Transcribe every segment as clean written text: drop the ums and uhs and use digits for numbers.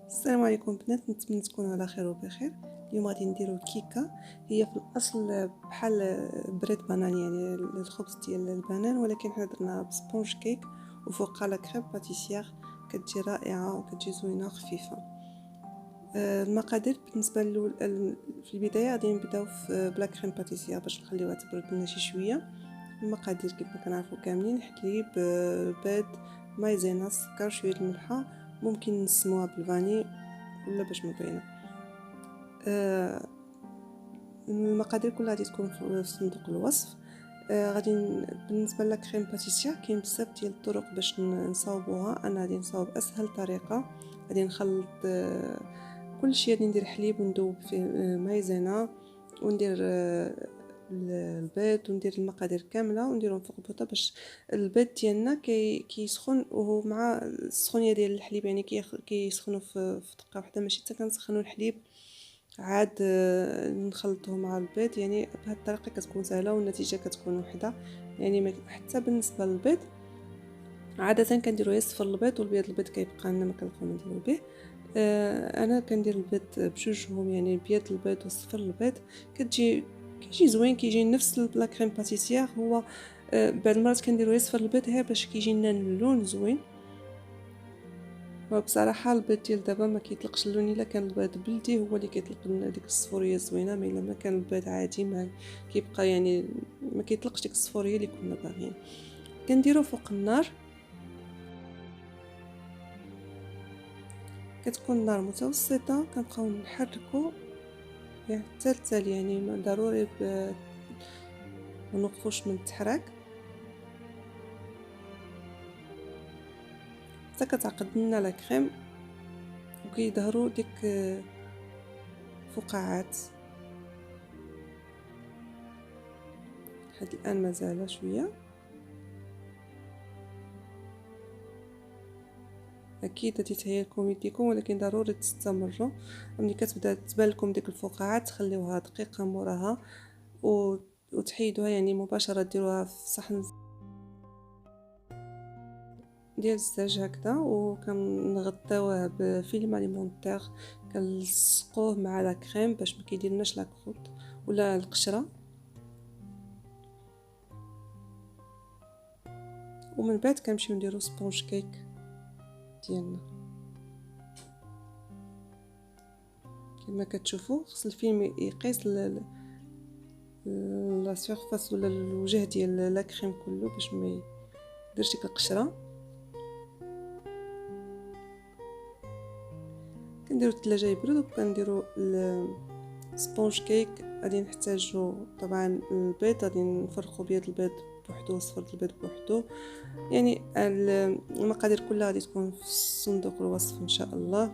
السلام عليكم بنات، نتمنى تكونوا على خير وبخير. اليوم غادي نديرو كيكه. هي في الاصل بحال بريد بانان، يعني الخبز ديال البنان، ولكن حنا درناها بسبونج كيك وفوقها لا كريم باتيسير. كتجي رائعه وكتجي زوينه خفيفه. المقادير بالنسبه في البدايه غادي نبداو بلا كريم باتيسير باش نخليوها تبرد لنا شي شويه. المقادير كما كنعرفوا كاملين: حليب، بيض، مايزينا، السكر، شويه الملحه، ممكن نسموها بالفاني ولا باش مبينه. المقادير كلها غادي تكون في صندوق الوصف. غادي بالنسبه لكريم باتيسير كاين بزاف ديال الطرق باش نصاوبوها. انا غادي نصاوب اسهل طريقه. غادي نخلط كل شيء. غادي ندير حليب وندوب فيه مايزينا وندير البيض وندير المقادير كامله ونديرهم فوق البوطه باش البيض ديالنا كيسخن، وهو مع السخونيه ديال الحليب يعني كيسخنوا في دقه واحده، ماشي حتى كنسخنوا الحليب عاد نخلطوه مع البيض. يعني بهذه الطريقه كتكون سهله والنتيجه كتكون وحده. يعني حتى بالنسبه للبيض عاده كنديروا يصفر البيض والبيض كيبقى لنا ما كنبقاو نديروا به. انا كندير البيض بجوجهم، يعني بيض البيض وصفر البيض. كيجي زوين، كيجي نفس لا كريم باتيسير. هو بعض المرات كنديروا يصفر البيض غير باش كيجي لنا اللون زوين. وبصراحه البيض ديال دابا ما كيطلقش اللون. الا كان البيض بلدي هو اللي كيطلق لنا ديك الصفوريه زوينه، ما الا ما كان البيض عادي ما كيبقى، يعني ما كيطلقش ديك الصفوريه اللي كنا باغيين. كنديرو فوق النار، كتكون النار متوسطه. كنبقاو نحركو حتى التالي، يعني ضروري ما نوقفوش من التحراك حتى كتعقد لنا لا كريم وكيظهروا ديك فقاعات. لحد الان مازال شويه. اكيد غادي تهيا لكم يديكم، ولكن ضروري تستمروا. ملي كتبدا تبان لكم ديك الفقاعات تخليوها دقيقه موراها وتحيدوها، يعني مباشره ديروها في صحن ديال الزاج هكذا، وكنغطيوه بفيلم اليمونتير. كنلصقوه مع لا كريم باش ما كيديرناش لا كروت ولا القشره. ومن بعد كنمشيو نديرو سبونج كيك ديالنا. كما كتشوفوا خص الفيلم يقيس لا سيرفاس ولا الوجه ديال لا كريم كله باش ما يديرش ديك القشره. كنديرو الثلاجه يبرد وكنديرو السبونج كيك. غادي نحتاجو طبعا البيض، غادي نفرقو بيض البيض بوحدو وصفر البيض بوحدو. يعني المقادير كلها غادي تكون في صندوق الوصف ان شاء الله.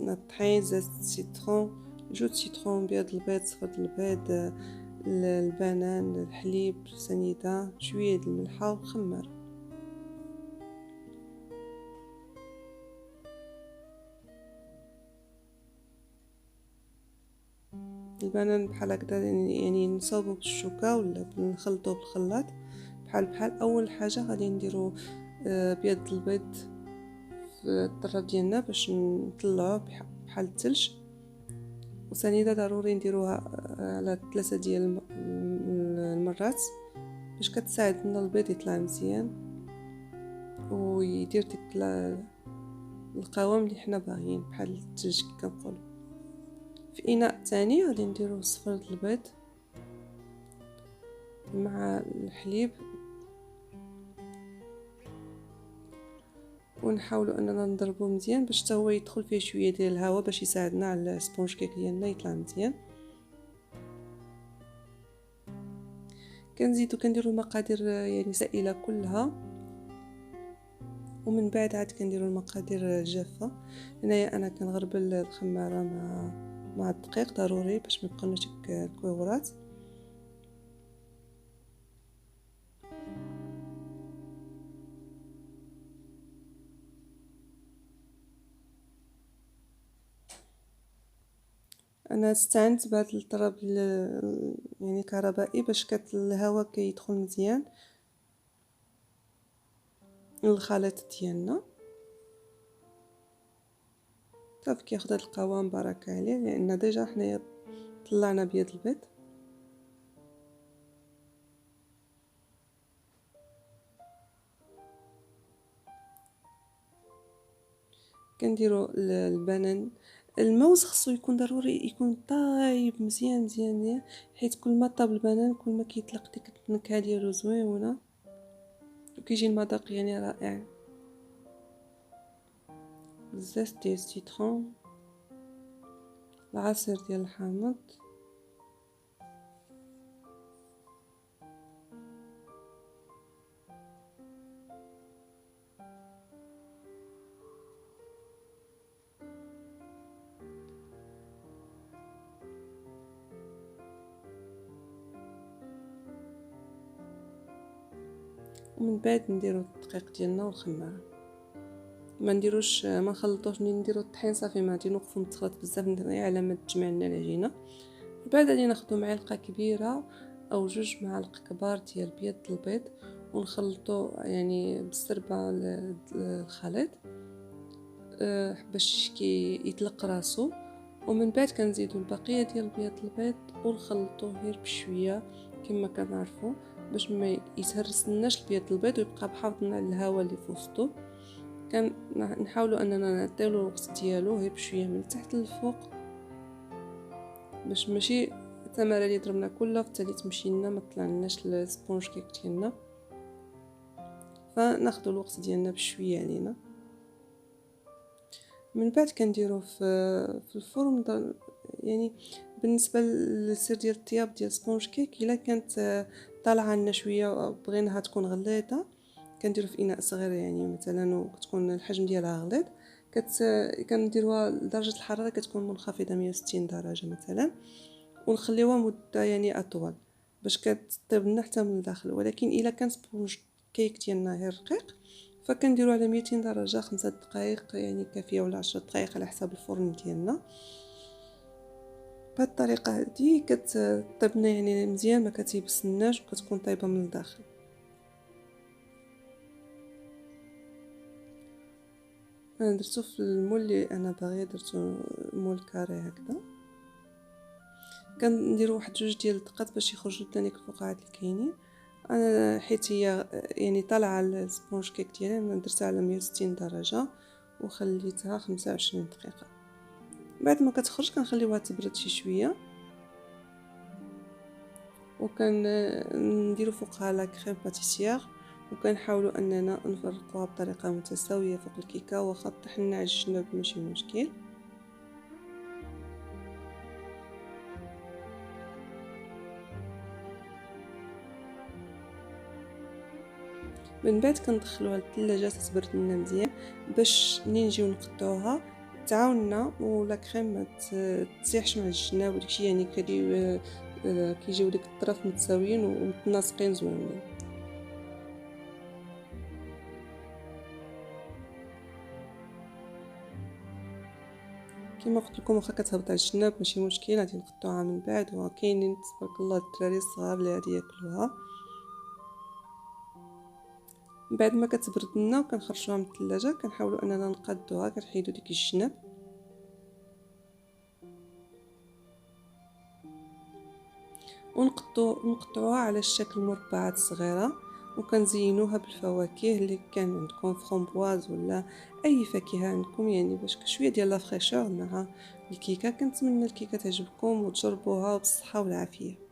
الطحين، زيت السيترون، جوج سيترون، بيض البيض، صفر البيض، البنان، الحليب، سنيده، شويه د الملحه وخمار. البنان بحال هكذا، يعني نصاوبو بالشوكه ولا نخلطوه بالخلاط بحال. اول حاجه غادي نديرو بيض البيض في الطره ديالنا باش نطلعوه بحال الثلج. وسنيده ضروري نديروها على 3 ديال المرات باش كتساعدنا البيض يطلع مزيان ويدير ديك القوام اللي حنا باغيين بحال الثلج كنقولوا. في اناء ثاني غادي نديرو صفر البيض مع الحليب ونحاولوا اننا نضربو مزيان باش حتى هو يدخل فيه شويه ديال الهواء باش يساعدنا على السبونج كيك ديالنا يطلع مزيان. كنزيدو كنديرو المقادير يعني سائله كلها، ومن بعد عاد كنديرو المقادير الجافه. هنايا انا كنغربل الخماره مع الدقيق ضروري باش ما يبقاوناش ديك الكويغورات. انا استعنت بهذا الطراب يعني كهربائي باش الهواء كيدخل مزيان للخليط ديالنا. صافي كياخد هاد القوام بركه عليه، لان ديجا حنايا طلعنا بيض البيض. كنديروا البنان. الموز خصو يكون ضروري يكون طايب مزيان مزيان مزيان، حيت كل ما طاب البنان كل ما كيطلق ديك النكهه ديالو زوينه وكيجي المذاق يعني رائع. الزيت ديال السيترون، العصير ديال الحامض، ومن بعد نديرو الدقيق ديالنا والخماره. ما نديروش ما نخلطوش، نديرو الطحين صافي ما غادي نوقفو نتخلط بزاف على ما تجمع لنا العجينه. بعد غادي ناخدو معلقه كبيره او 2 معالق كبار ديال بيض البيض ونخلطو يعني بالسربه الخليط باش يطلق راسو. ومن بعد كنزيدو البقيه ديال بيض البيض ونخلطوه غير بشويه كما كنعرفوا، باش ما يتهرسناش البيض البيض ويبقى محافظنا على الهواء اللي في وسطو. نحاولوا اننا نعطيو الوقت ديالو غير بشويه من التحت للفوق، باش ماشي التماره اللي ضربنا كلها فتالي تمشي لنا ما طلعناش السبونج كيك ديالنا. فناخذ الوقت ديالنا بشويه علينا. من بعد كنديروه في الفرن. يعني بالنسبه للسر ديال الطياب ديال سبونج كيك، الا كانت طالعه لنا شويه بغيناها تكون غليظه كنديرو في اناء صغير، يعني مثلا وكتكون الحجم ديالها غليظ كنديروها لدرجه الحراره كتكون منخفضه 160 درجه مثلا، ونخليوها مده يعني اطول باش كطيب لنا حتى من الداخل. ولكن الا كان سبونج كيك ديالنا غير رقيق فكنديرو على 200 درجه 5 دقائق يعني كافيه، ولا 10 دقائق على حساب الفرن ديالنا. بهذه الطريقه هذه كتطيبنا يعني مزيان، ما كتيبسناش وكتكون طيبه من الداخل. انا درتو في المول اللي انا باغيه، درتو مول كاري هكذا. كنديروا واحد 2 ديال الدقات باش يخرجوا لنا ديك الفقاعات اللي كاينين. انا حيت هي يعني طالعه السبونج كيك ديالي، انا درتها على 160 درجه وخليتها 25 دقيقه. بعد ما كتخرج كنخليوها تبرد شي شويه، نديرو فوقها لا كريم باتيسير، وكنحاولوا اننا نفرقوها بطريقه متساويه فوق الكيكه. واخا طحنا على الجناب ماشي مشكل. من بعد كندخلوها للثلاجه تتبرد لنا مزيان، باش منين نجيو نقطعوها تعاوننا ولا كريم ما تسيحش مع الجناب وداكشي، يعني كيجيو ديك الطرف متساويين ومتناسقين زوينين. كما قلت لكم واخا كتهبط على الجناب ماشي مشكل، غادي نقطعوها من بعد. وكاينين تبارك الله الدراري الصغار اللي غادي ياكلوها. من بعد ما كتبرد لنا وكنخرجوها من الثلاجه كنحاولوا اننا نقادوها، كنحيدوا ديك الجناب ونقطعوها على الشكل مربعات صغيره، وكنزينوها بالفواكه اللي كان عندكم، فرومبواز ولا اي فاكهه عندكم، يعني باش شويه ديال لا فريشور مع الكيكه. كنتمنى الكيكه تعجبكم وتجربوها بالصحه والعافيه.